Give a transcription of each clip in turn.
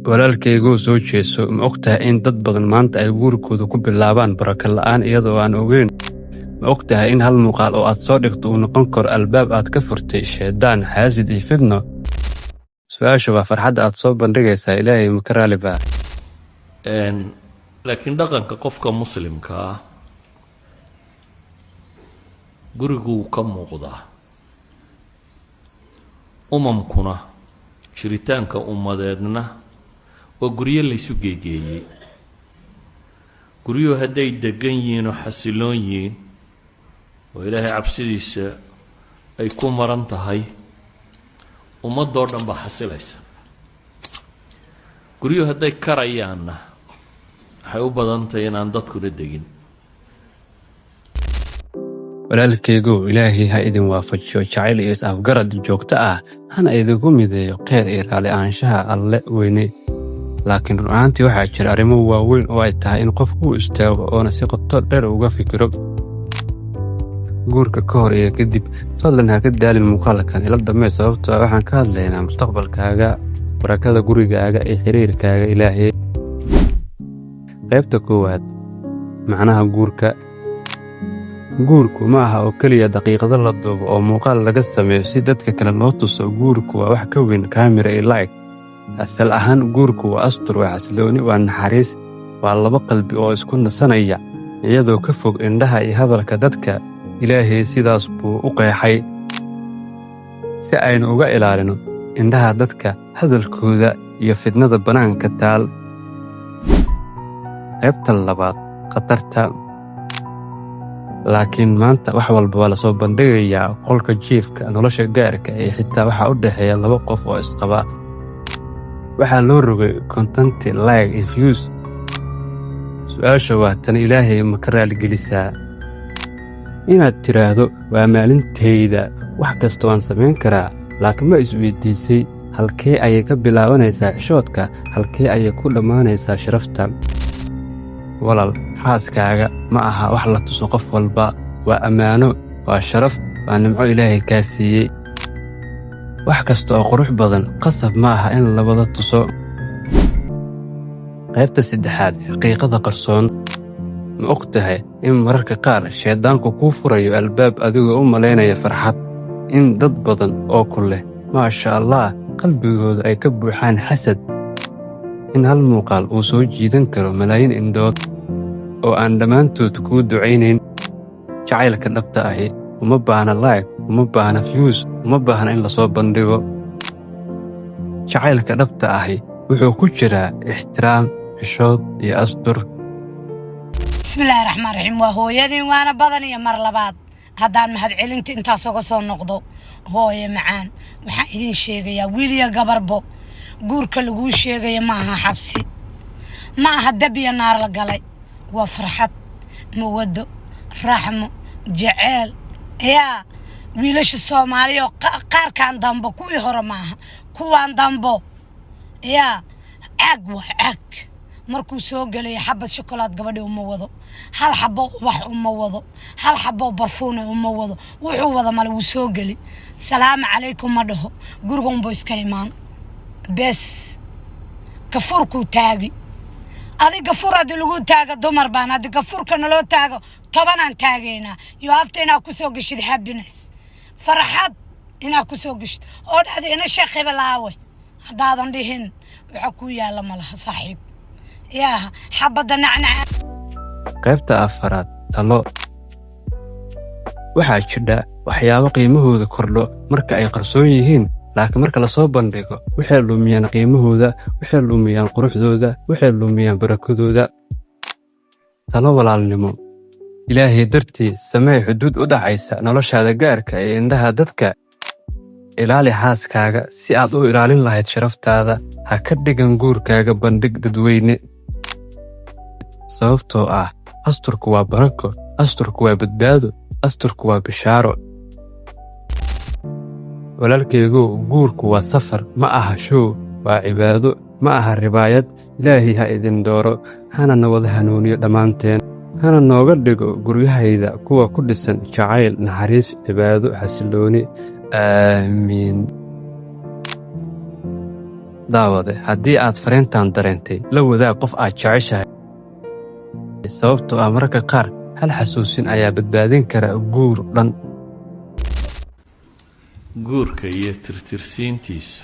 walaalkaygu soo jeeso ma ogtahay in dad badan maanta ay guurkooda ku bilaabaan barako la'aan iyadoo aan ogeyn ma ogtahay in hal muuqaal oo aad soo dhigto uu noqon karo albaab aad ka furtay shaydaan xaasid iyo fidno su'aasha waa farxadda aad soo bandhigaysaa ilaahay ma ka raali baa laakiin dhaqanka qofka muslimka ah guriguu ka muuqdaa umamkuna jiritaanka ummadeedna waa guryo laysu geegeeyey guryuhu hadday degan yihiin oo xasiloon yihiin oo ilaahay cabsidiisa ay ku maran tahay ummadoo dhan baa xasilaysa guryuhu hadday karayaanna waxay u badan tahay inaan dadkuna degin walaalkaygu ilaahay ha idin waafajiyo jacayl iyo is-afgarad joogto ah hana idinku mideeyo kheyr iyo raali ahaanshaha alle weyne laakiin run ahaantii waxaa jira arrimo waaweyn oo ay tahay in qof uu istaago oona si qoto dheer uga fikiro guurka ka hor iyo kadib fadlan ha ka daalin muuqaalkan ila dhamee sababtoo ah waxaan ka hadlaynaa mustaqbalkaaga barakada gurigaaga iyo xiriirkaaga ilaahay qaybta koowaad macnaha guurku ma aha oo keliya daqiiqado la duubo oo muuqaal laga sameeyo si dadka kale loo tuso guurku waa wax ka weyn kaamira iyo like asal ahaan guurku waa astur waa xasilooni waa naxariis waa laba qalbi oo isku nasanaya iyadoo ka fog indhaha iyo hadalka dadka ilaahay sidaas buu u qeexay si aynu uga ilaalino indhaha dadka hadalkooda iyo fidnada bannaanka taal qaybta labaad khatarta laakiin maanta wax walba waa la soo bandhigayaa qolka jiifka nolosha gaarka iyo xitaa waxaa u dhexeeya laba qof oo isqaba waxaa loo rogay kontanti like iyo views su'aasha waa tan ilaahay ma ka raaligelisaa inaad tiraahdo waa maalintayda wax kasta waan samayn karaa laakiin ma isweydiisay halkee ayay ka bilaabanaysaa xishoodka halkee ayay ku dhammaanaysaa sharafta walaal xaaskaaga ma aha wax la tuso qof walba waa ammaano waa sharaf waa nimco ilaahay kaa siiyey wax kasta oo qurux badan qasab ma aha in la wada tuso qaybta saddexaad xaqiiqada qarsoon ma og tahay in mararka qaar shayddaanku kuu furayo albaab adigoo u malaynaya farxad in dad badan oo ku leh maasha allah qalbigooda ay ka buuxaan xasad in hal muuqaal uu soo jiidan karo malaayiin indhood oo aan dhammaantood kuu ducaynayn jacaylka dhabta ahi uma baahna like uma baahna views uma baahna in la soo bandhigo jacaylka dhabta ahi wuxuu ku jiraa ixtiraam xishood iyo astur bismillaahi raxmaan raxiim waa hooyadiin waana badan iyo mar labaad haddaan mahadcelinta intaas uga soo noqdo hooye macaan waxaan idiin sheegayaa wiiliya gabarbo guurka laguu sheegaya ma aha xabsi ma aha dab iyo naar la galay waa farxad mawado raxmo jaceyl yaa wiilasha soomaaliya oo qaarkan dambo kuwii hore maaha kuwaan dambo yaa caag waa caag markuu soo gelaya xabad shokolaad gabadhi uma wado hal xabo wax uma wado hal xabo barfuun uma wado wuxuu wada male wuu soo geli salaamu calaykum ma dhaho guriga unbuu iska imaan bes gafurkuu taagi adi gafur haddii lagu taaga dumar baan haddii gafurka naloo taago 10 aan taagaynaa iyo hafta inaad ku soo geshid happiness farxad inaad ku soo geshid oo dhahda ina sheekhiba laawe haddaadan dhihin waxa ku yaalla malaha saaxiib yaa xabadda nacnaca qaybta afaraad talo waxaa jira waxyaabo qiimahooda kordho marka ay qarsoon yihiin laakiin marka la soo bandhigo waxay lumiyaan qiimahooda waxay lumiyaan quruxdooda waxay lumiyaan barakadooda talo walaalnimo ilaahay dartii samee xuduud u dhaxaysa noloshaada gaarka ee indhaha dadka ilaali xaaskaaga si aad u ilaalin lahayd sharaftaada ha ka dhigan guurkaaga bandhig dadweyne sababtoo ah asturku waa barako asturku waa badbaado asturku waa bishaaro walaalkaygu guurku waa safar ma aha show waa cibaado ma aha ribaayad ilaahay ha idin dooro hana na wada hanuuniyo dhammaanteen hana nooga dhigo guryahayda kuwa ku dhisan jacayl naxariis cibaado xasilooni aamiin daawade haddii aad fariintan dareentay la wadaag qof aad jeceshahay sababtoo ah mararka qaar hal xasuusin ayaa badbaadin kara guur dhan. guurka iyo tirtirsiintiisu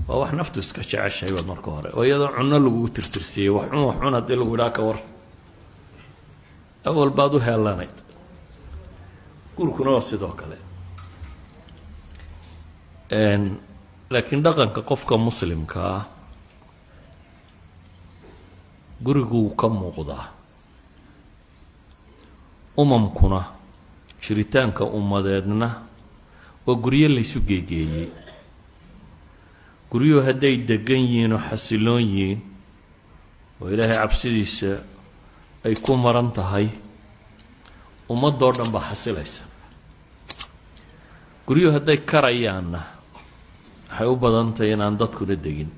waa wax naftu iska jeceshahay baad marka hore oo iyadoo cunno lagugu tirtirsiiyey wax cun haddii lagu idhaa ka war awal baad u heellanayd. guurkuna waa sidoo kale. laakiin dhaqanka qofka muslimka ah guriguu ka muuqdaa. umamkuna jiritaanka ummadeedna waa guryo laysu geegeeyey. guryuhu hadday degan yihiin oo xasiloon yihiin oo ilaahay cabsidiisa ay ku maran tahay ummadoo dhan baa xasilaysa. guryuhu hadday karayaanna waxay u badan tahay inaan dadkuna degin.